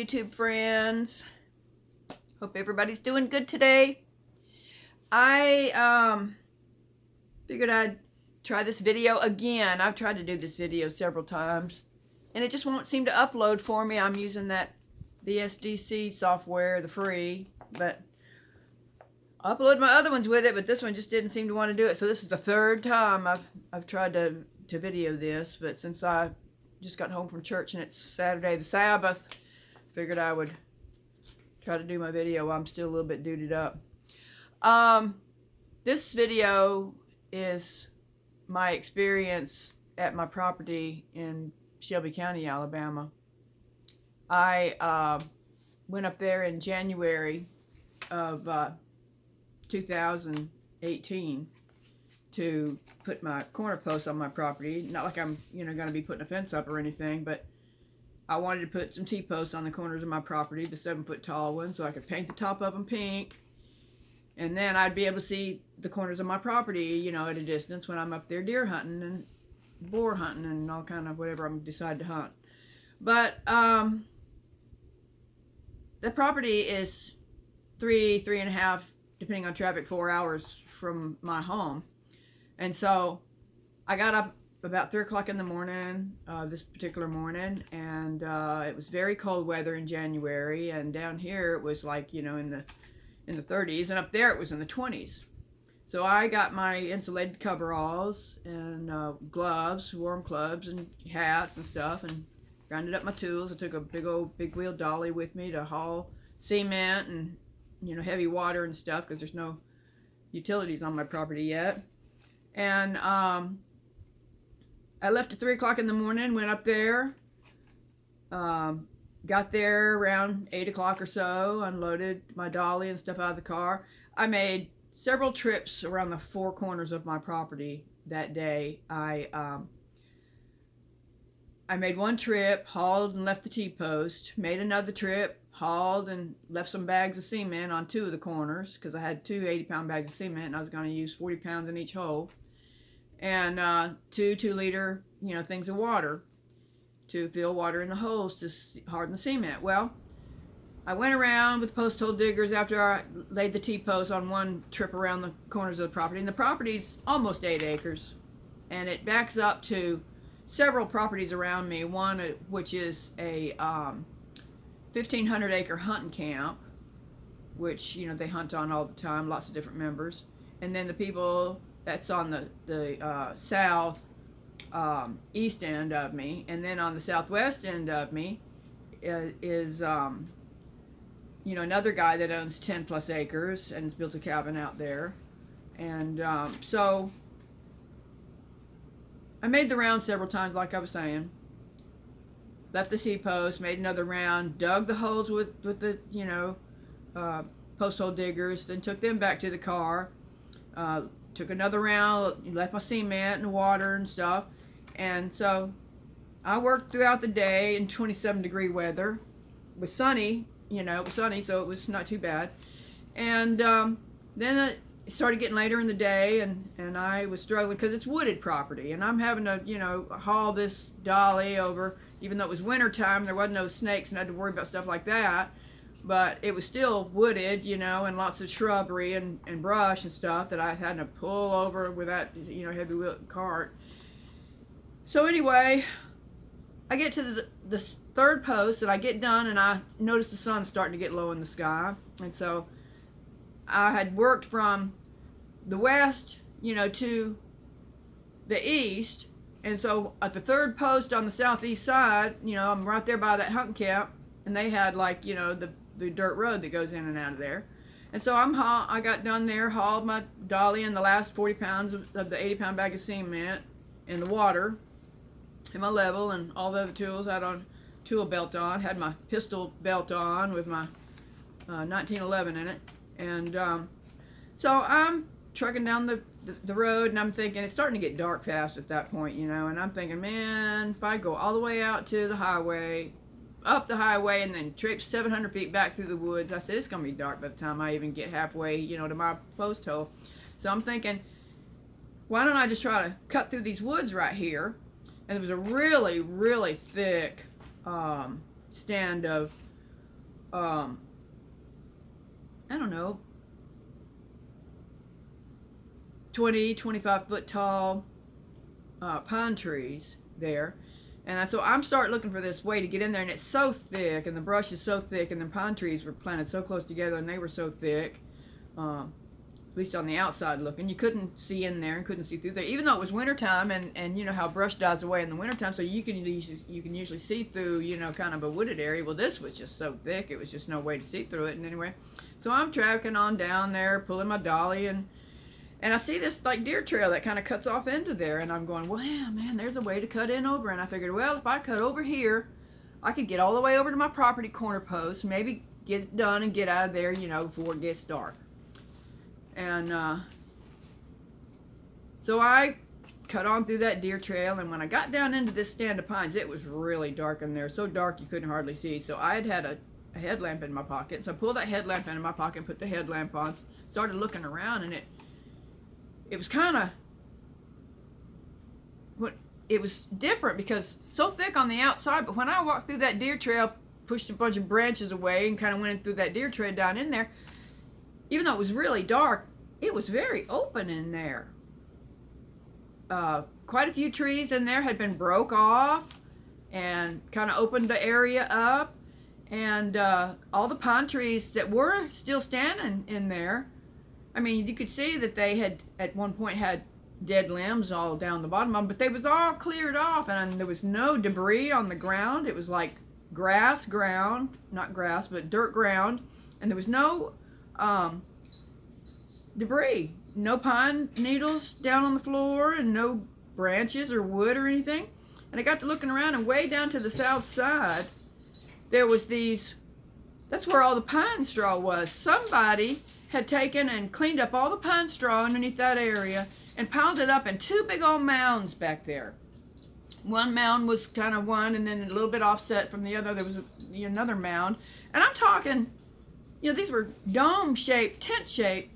YouTube friends. Hope everybody's doing good today. I figured I'd try this video again. I've tried to do this video several times and it just won't seem to upload for me. I'm using the SDC software, the free, but I uploaded my other ones with it, but this one just didn't seem to want to do it. So this is the third time I've tried to video this, but since I just got home from church and it's Saturday the Sabbath, figured I would try to do my video while I'm still a little bit duded up. This video is my experience at my property in Shelby County, Alabama. I went up there in January of 2018 to put my corner posts on my property. Not like I'm, going to be putting a fence up or anything, but I wanted to put some T-posts on the corners of my property, the 7-foot tall ones, so I could paint the top of them pink. And then I'd be able to see the corners of my property, at a distance when I'm up there deer hunting and boar hunting and all kind of whatever I decide to hunt. But the property is 3.5, depending on traffic, 4 hours from my home. And so I got up about 3 o'clock in the morning, this particular morning, and it was very cold weather in January, and down here it was like, in the 30s, and up there it was in the 20s. So I got my insulated coveralls and gloves, warm clubs, and hats and stuff, and grounded up my tools. I took a big wheel dolly with me to haul cement and heavy water and stuff, because there's no utilities on my property yet. And I left at 3 o'clock in the morning, went up there, got there around 8 o'clock or so, unloaded my dolly and stuff out of the car. I made several trips around the 4 corners of my property that day. I made one trip, hauled and left the T-post, made another trip, hauled and left some bags of cement on 2 of the corners, because I had 2 80-pound bags of cement and I was going to use 40 pounds in each hole, and 2 2-liter things of water to fill water in the holes to harden the cement. Well, I went around with post hole diggers after I laid the T-post on one trip around the corners of the property, and the property's almost 8 acres, and it backs up to several properties around me, one which is a 1,500-acre hunting camp, which they hunt on all the time, lots of different members. And then the people that's on the south east end of me, and then on the southwest end of me is another guy that owns 10+ acres and has built a cabin out there. And so I made the round several times, like I was saying. Left the T-post, made another round, dug the holes with the post hole diggers, then took them back to the car, took another round, left my cement and water and stuff. And so I worked throughout the day in 27-degree weather. It was sunny, it was sunny, so it was not too bad. And then it started getting later in the day, and I was struggling because it's wooded property, and I'm having to haul this dolly over. Even though it was winter time, there wasn't no snakes and I had to worry about stuff like that, but it was still wooded, and lots of shrubbery and brush and stuff that I had to pull over with that heavy wheel cart. So anyway, I get to the third post and I get done, and I notice the sun's starting to get low in the sky. And so I had worked from the west, to the east. And so at the third post on the southeast side, I'm right there by that hunting camp, and they had the dirt road that goes in and out of there. And so I got done there, hauled my dolly and the last 40 pounds of the 80-pound bag of cement in the water, and my level and all the other tools. I had on tool belt on, had my pistol belt on with my 1911 in it. And so I'm trucking down the road, and I'm thinking, it's starting to get dark fast at that point, and I'm thinking, man, if I go all the way out to the highway, up the highway, and then traipse 700 feet back through the woods, I said, it's going to be dark by the time I even get halfway, to my post hole. So I'm thinking, why don't I just try to cut through these woods right here? And there was a really, really thick stand of I don't know, 20, 25 foot tall pine trees there. And so I'm starting looking for this way to get in there, and it's so thick, and the brush is so thick, and the pine trees were planted so close together, and they were so thick, at least on the outside looking. You couldn't see in there and couldn't see through there, even though it was wintertime, and you know how brush dies away in the wintertime, so you can usually see through, you know, kind of a wooded area. Well, this was just so thick, it was just no way to see through it. And anyway, so I'm tracking on down there, pulling my dolly, and I see this like deer trail that kind of cuts off into there, and I'm going, well, yeah, man, there's a way to cut in over. And I figured, well, if I cut over here, I could get all the way over to my property corner post, maybe get it done and get out of there, you know, before it gets dark. And so I cut on through that deer trail, and when I got down into this stand of pines, it was really dark in there, so dark you couldn't hardly see. So I had a headlamp in my pocket, so I pulled that headlamp into my pocket and put the headlamp on, started looking around, and it was kind of, it was different because so thick on the outside, but when I walked through that deer trail, pushed a bunch of branches away and kind of went in through that deer trail down in there, even though it was really dark, it was very open in there. Quite a few trees in there had been broke off and kind of opened the area up, and all the pine trees that were still standing in there, I mean, you could see that they had at one point had dead limbs all down the bottom of them, but they was all cleared off, and there was no debris on the ground. It was like grass ground, not grass, but dirt ground, and there was no debris, no pine needles down on the floor, and no branches or wood or anything. And I got to looking around, and way down to the south side, there was that's where all the pine straw was. Somebody had taken and cleaned up all the pine straw underneath that area and piled it up in two big old mounds back there. One mound was kind of one, and then a little bit offset from the other, there was another mound. And I'm talking, these were dome-shaped, tent-shaped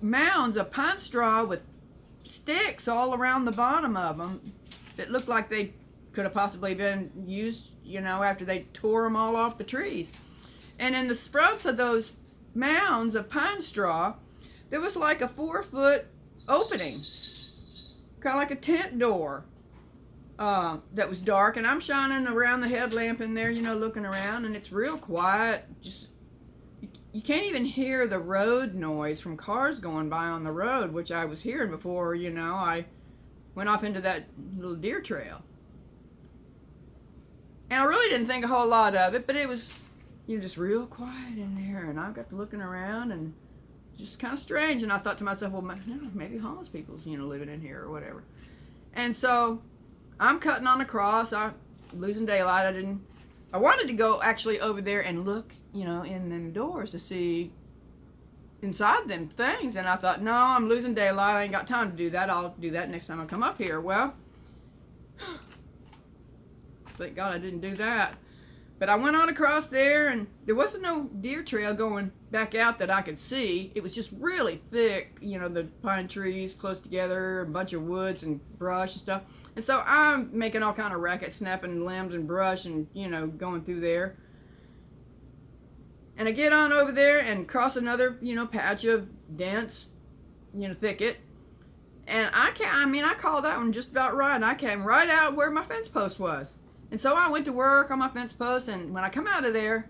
mounds of pine straw with sticks all around the bottom of them that looked like they could have possibly been used, after they tore them all off the trees. And in the sprouts of those mounds of pine straw, there was like a 4-foot opening, kind of like a tent door, that was dark. And I'm shining around the headlamp in there, looking around, and it's real quiet. Just you can't even hear the road noise from cars going by on the road, which I was hearing before, I went off into that little deer trail. And I really didn't think a whole lot of it, but it was, just real quiet in there. And I got to looking around, and just kind of strange. And I thought to myself, well, maybe homeless people's, living in here or whatever. And so I'm cutting on across. I'm losing daylight. I wanted to go actually over there and look, in them doors to see inside them things. And I thought, no, I'm losing daylight. I ain't got time to do that. I'll do that next time I come up here. Well, thank God I didn't do that. But I went on across there, and there wasn't no deer trail going back out that I could see. It was just really thick, the pine trees close together, a bunch of woods and brush and stuff. And so I'm making all kind of racket, snapping limbs and brush and, going through there. And I get on over there and cross another, patch of dense, thicket. And I called that one just about right. And I came right out where my fence post was. And so I went to work on my fence post, and when I come out of there,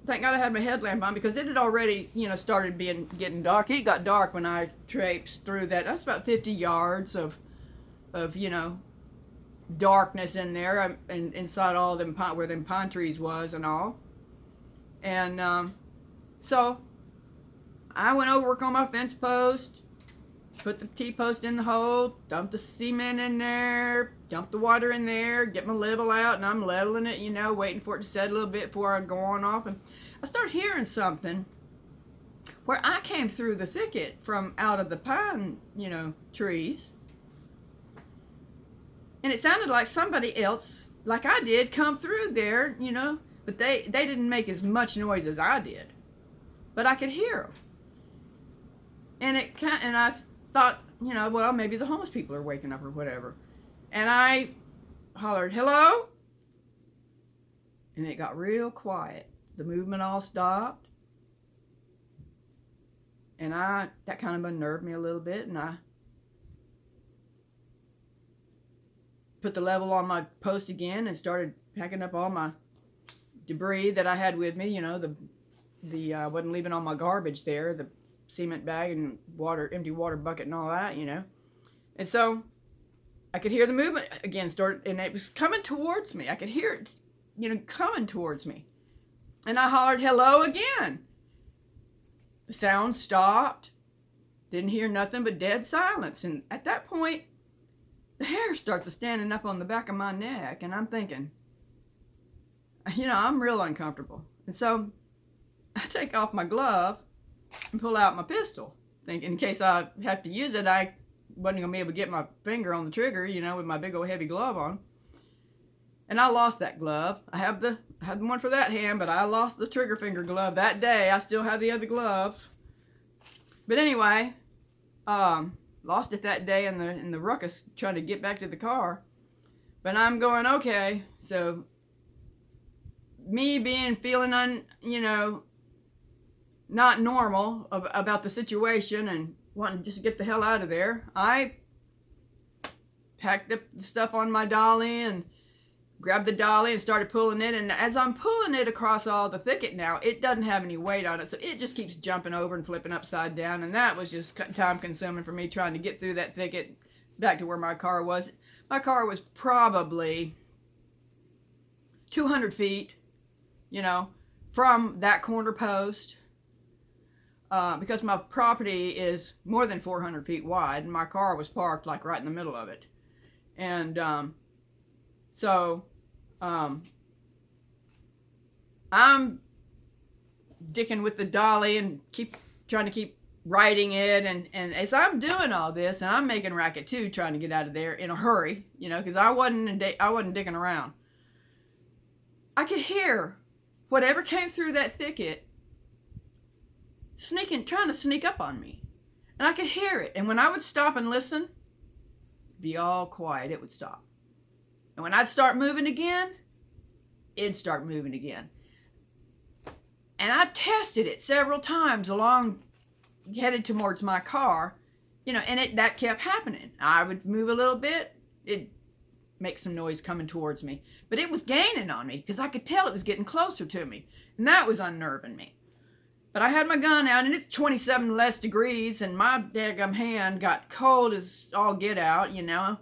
thank God I had my headlamp on, because it had already, started getting dark. It got dark when I traipsed through that. That's about 50 yards of darkness in there, and inside all them where them pine trees was and all. And so I went over work on my fence post, put the T-post in the hole, dump the cement in there, dump the water in there, get my level out, and I'm leveling it, waiting for it to set a little bit before I go on off. And I start hearing something where I came through the thicket from out of the pine, trees. And it sounded like somebody else, like I did, come through there, but they didn't make as much noise as I did. But I could hear them. And I thought, well, maybe the homeless people are waking up or whatever. And I hollered, hello? And it got real quiet. the movement all stopped. And that kind of unnerved me a little bit, and I put the level on my post again and started packing up all my debris that I had with me, you know, the wasn't leaving all my garbage there, the cement bag and empty water bucket and all that, you know. And so I could hear the movement again and it was coming towards me. I could hear it, you know, coming towards me. And I hollered, hello again. The sound stopped. Didn't hear nothing but dead silence. And at that point, the hair starts standing up on the back of my neck. And I'm thinking, you know, I'm real uncomfortable. And so I take off my glove and pull out my pistol, thinking in case I have to use it, I wasn't going to be able to get my finger on the trigger, you know, with my big old heavy glove on. And I lost that glove. I had the one for that hand, but I lost the trigger finger glove that day. I still have the other glove. But anyway, lost it that day in the ruckus trying to get back to the car. But I'm going, okay, so me feeling you know, not normal about the situation and wanting to just get the hell out of there, I packed up the stuff on my dolly and grabbed the dolly and started pulling it. And as I'm pulling it across all the thicket now, it doesn't have any weight on it, so it just keeps jumping over and flipping upside down. And that was just time consuming for me trying to get through that thicket back to where my car was. My car was probably 200 feet, you know, from that corner post. Because my property is more than 400 feet wide, and my car was parked like right in the middle of it. And so I'm dicking with the dolly and trying to keep riding it. And as I'm doing all this, and I'm making racket too, trying to get out of there in a hurry, you know, because I wasn't dicking around. I could hear whatever came through that thicket trying to sneak up on me. And I could hear it. And when I would stop and listen, be all quiet, it would stop. And when I'd start moving again, it'd start moving again. And I tested it several times headed towards my car, you know, and that kept happening. I would move a little bit, it'd make some noise coming towards me. But it was gaining on me because I could tell it was getting closer to me. And that was unnerving me. But I had my gun out, and it's 27 less degrees, and my daggum hand got cold as all get out, you know.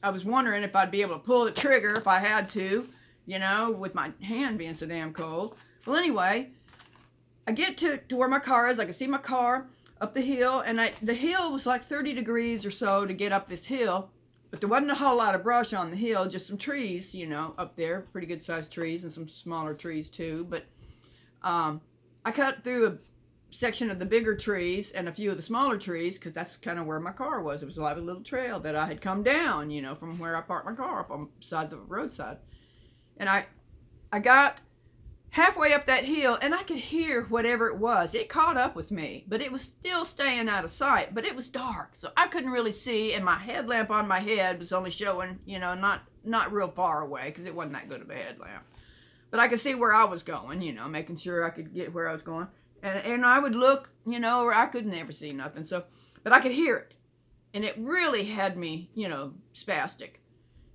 I was wondering if I'd be able to pull the trigger if I had to, you know, with my hand being so damn cold. Well, anyway, I get to where my car is. I can see my car up the hill, and the hill was like 30 degrees or so to get up this hill, but there wasn't a whole lot of brush on the hill, just some trees, you know, up there, pretty good sized trees, and some smaller trees too. But I cut through a section of the bigger trees and a few of the smaller trees because that's kind of where my car was. It was like a little trail that I had come down, you know, from where I parked my car up on the roadside. And I got halfway up that hill and I could hear whatever it was. It caught up with me, but it was still staying out of sight. But it was dark, so I couldn't really see, and my headlamp on my head was only showing, you know, not real far away because it wasn't that good of a headlamp. But I could see where I was going, you know, making sure I could get where I was going. And I would look, you know, or I could never see nothing. So, but I could hear it. And it really had me, you know, spastic.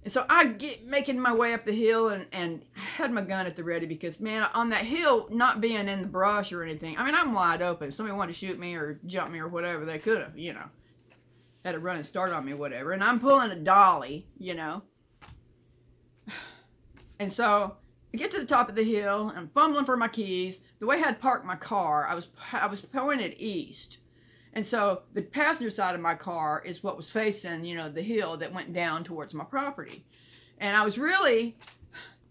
And so I get making my way up the hill and had my gun at the ready because, man, on that hill, not being in the brush or anything, I mean, I'm wide open. If somebody wanted to shoot me or jump me or whatever, they could have, you know, had a run and start on me, whatever. And I'm pulling a dolly, you know. And so I get to the top of the hill, and I'm fumbling for my keys. The way I had parked my car, I was pointed east. And so the passenger side of my car is what was facing, you know, the hill that went down towards my property. And I was really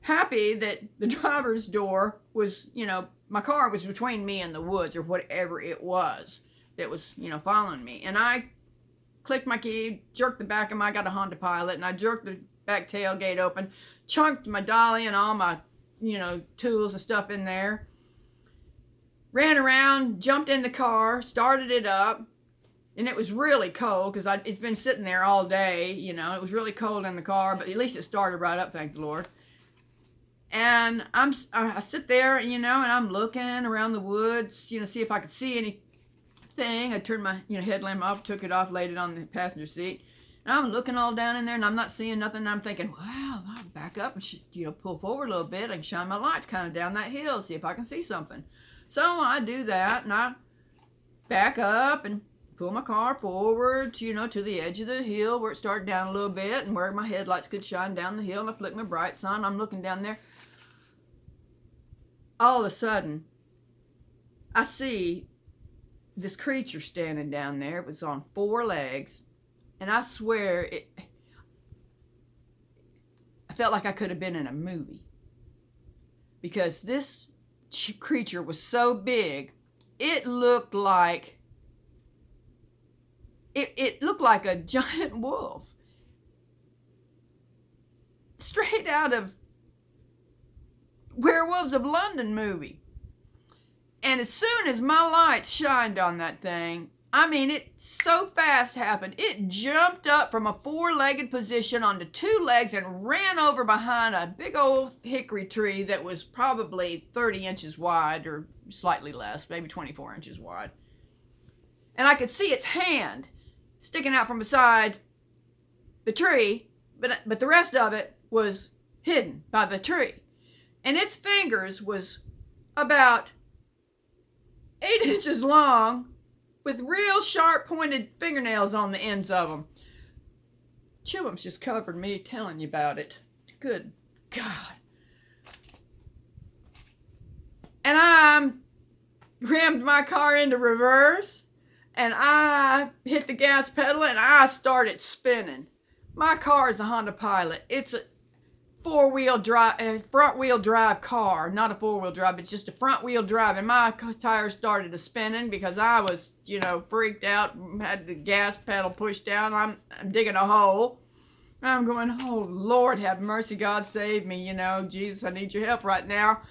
happy that the driver's door was, you know, my car was between me and the woods or whatever it was that was, you know, following me. And I clicked my key, jerked the back of I got a Honda Pilot, and I jerked the back tailgate open, chunked my dolly and all my, you know, tools and stuff in there, ran around, jumped in the car, started it up, and it was really cold because it's been sitting there all day, you know. It was really cold in the car, but at least it started right up, thank the Lord. And I sit there, and I'm looking around the woods, see if I could see anything. I turned my, headlamp off, took it off, laid it on the passenger seat. And I'm looking all down in there, and I'm not seeing nothing. And I'm thinking, wow, I'll back up and, pull forward a little bit. I can shine my lights kind of down that hill, see if I can see something. So I do that, and I back up and pull my car forward, to the edge of the hill where it started down a little bit and where my headlights could shine down the hill. And I flick my brights on. I'm looking down there. All of a sudden, I see this creature standing down there. It was on 4 legs. And I swear, I felt like I could have been in a movie. Because this creature was so big, it looked like a giant wolf. Straight out of Werewolves of London movie. And as soon as my lights shined on that thing, it so fast happened. It jumped up from a 4-legged position onto 2 legs and ran over behind a big old hickory tree that was probably 30 inches wide or slightly less, maybe 24 inches wide. And I could see its hand sticking out from beside the tree, but the rest of it was hidden by the tree. And its fingers was about 8 inches long with real sharp pointed fingernails on the ends of them. Chill bumps just covered me telling you about it. Good God. And I rammed my car into reverse, and I hit the gas pedal, and I started spinning. My car is a Honda Pilot. It's a front wheel drive car, not a 4-wheel drive, it's just a front wheel drive. And my tires started spinning because I was, freaked out, had the gas pedal pushed down. I'm digging a hole. I'm going, oh Lord, have mercy, God save me, Jesus, I need your help right now.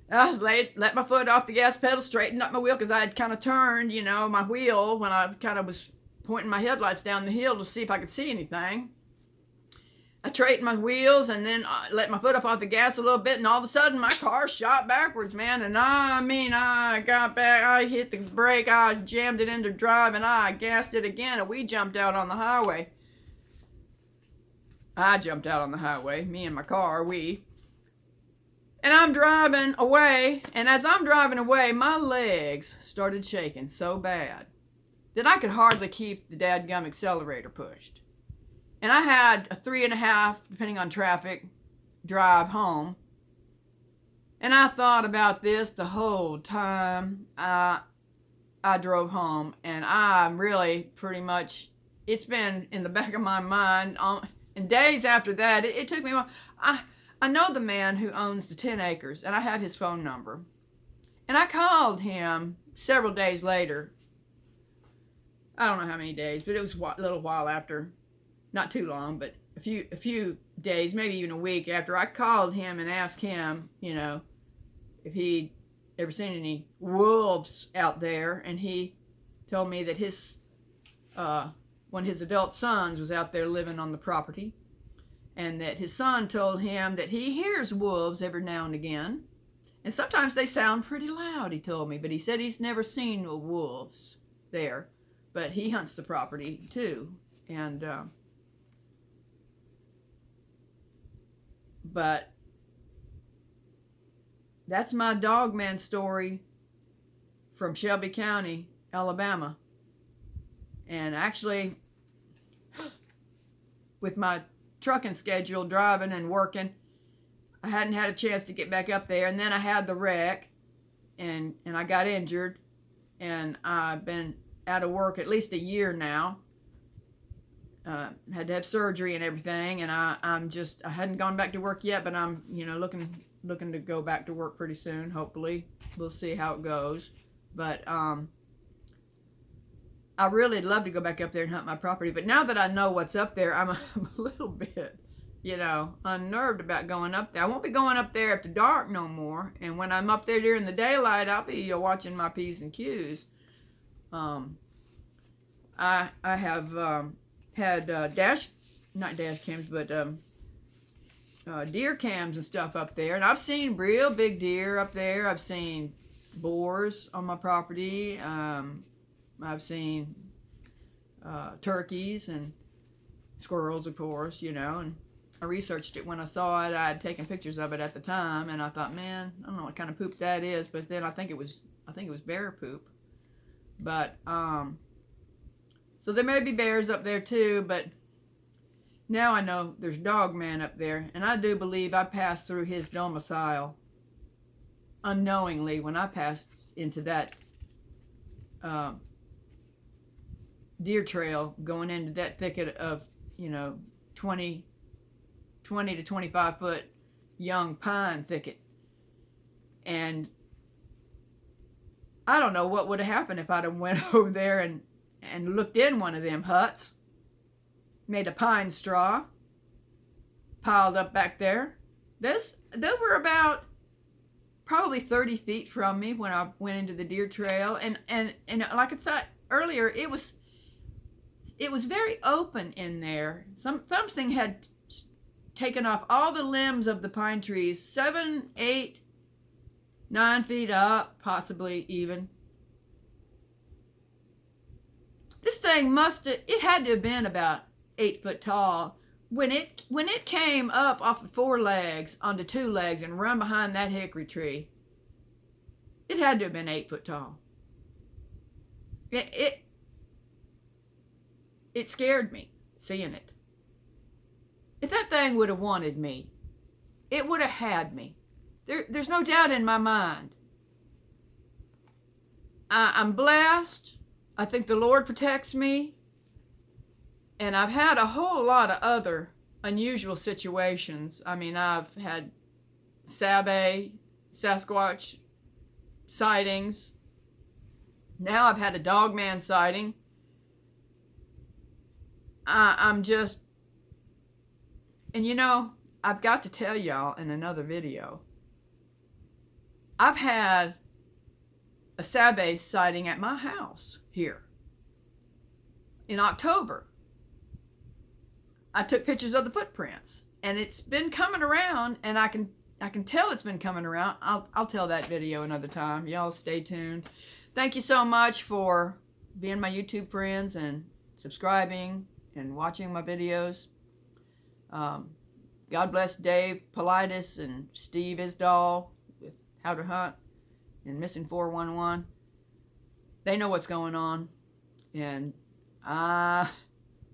I let my foot off the gas pedal, straightened up my wheel because I had kind of turned, my wheel when I kind of was pointing my headlights down the hill to see if I could see anything. I straightened my wheels and then I let my foot up off the gas a little bit, and all of a sudden my car shot backwards, man. And I got back, I hit the brake, I jammed it into drive, and I gassed it again, and we jumped out on the highway. I jumped out on the highway, me and my car, we. And I'm driving away, and as I'm driving away, my legs started shaking so bad that I could hardly keep the dadgum accelerator pushed. And I had a 3.5, depending on traffic, drive home. And I thought about this the whole time I drove home. And I really pretty much, it's been in the back of my mind. And days after that, it took me a while. I know the man who owns the 10 acres, and I have his phone number. And I called him several days later. I don't know how many days, but it was a little while after. Not too long, but a few days, maybe even a week after. I called him and asked him, if he'd ever seen any wolves out there. And he told me that one of his adult sons was out there living on the property. And that his son told him that he hears wolves every now and again. And sometimes they sound pretty loud, he told me. But he said he's never seen wolves there. But he hunts the property too. And, but that's my Dogman story from Shelby County, Alabama. And actually, with my trucking schedule, driving and working, I hadn't had a chance to get back up there. And then I had the wreck, and I got injured, and I've been out of work at least a year now. Had to have surgery and everything, and I hadn't gone back to work yet, but I'm looking to go back to work pretty soon. Hopefully, we'll see how it goes. But I really love to go back up there and hunt my property. But now that I know what's up there, I'm a little bit, unnerved about going up there. I won't be going up there after dark no more. And when I'm up there during the daylight, I'll be watching my P's and Q's. I have had not dash cams, but deer cams and stuff up there, and I've seen real big deer up there. I've seen boars on my property. I've seen turkeys and squirrels, of course, you know, and I researched it when I saw it. I had taken pictures of it at the time, and I thought, man, I don't know what kind of poop that is, but then I think it was bear poop. But so there may be bears up there too, but now I know there's Dogman up there, and I do believe I passed through his domicile unknowingly when I passed into that deer trail going into that thicket of, you know, 20 to 25 foot young pine thicket. And I don't know what would have happened if I'd have went over there and looked in one of them huts, made a pine straw, piled up back there. They were about probably 30 feet from me when I went into the deer trail. And like I said earlier, it was very open in there. Something had taken off all the limbs of the pine trees, 7, 8, 9 feet up, possibly even. This thing it had to have been about 8 foot tall. When it came up off the 4 legs onto 2 legs and run behind that hickory tree, it had to have been 8 foot tall. It scared me seeing it. If that thing would have wanted me, it would have had me. There's no doubt in my mind. I'm blessed. I think the Lord protects me. And I've had a whole lot of other unusual situations. I mean, I've had Sasquatch sightings. Now I've had a Dogman sighting. I'm just... And you know, I've got to tell y'all in another video, I've had a Sabe sighting at my house here in October. I took pictures of the footprints, and it's been coming around, and I can tell it's been coming around. I'll tell that video another time. Y'all stay tuned. Thank you so much for being my YouTube friends and subscribing and watching my videos. God bless Dave Politis and Steve Isdall with How to Hunt and Missing 411. They know what's going on, and a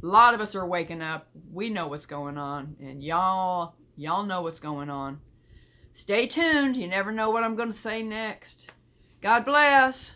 lot of us are waking up. We know what's going on, and y'all know what's going on. Stay tuned. You never know what I'm going to say next. God bless.